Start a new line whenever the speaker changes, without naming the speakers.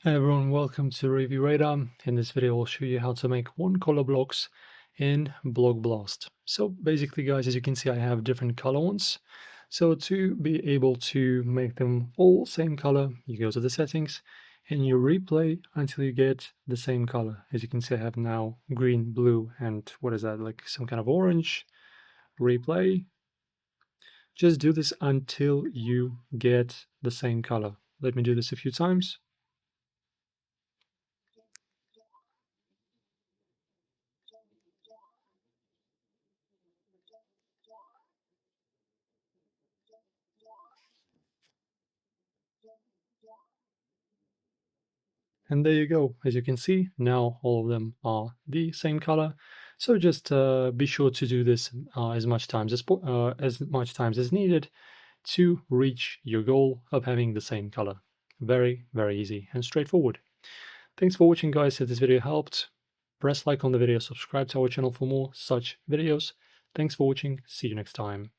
Hi everyone, welcome to Review Radar. In this video, I'll show you how to make one color blocks in Block Blast. So basically, guys, as you can see, I have different color ones. So to be able to make them all same color, you go to the settings and you replay until you get the same color. As you can see, I have now green, blue, and what is that, like some kind of orange. Replay. Just do this until you get the same color. Let me do this a few times. And there you go. As you can see, now all of them are the same color. So just be sure to do this as much times as needed to reach your goal of having the same color. Very, very easy and straightforward. Thanks for watching, guys. If this video helped, press like on the video, subscribe to our channel for more such videos. Thanks for watching. See you next time.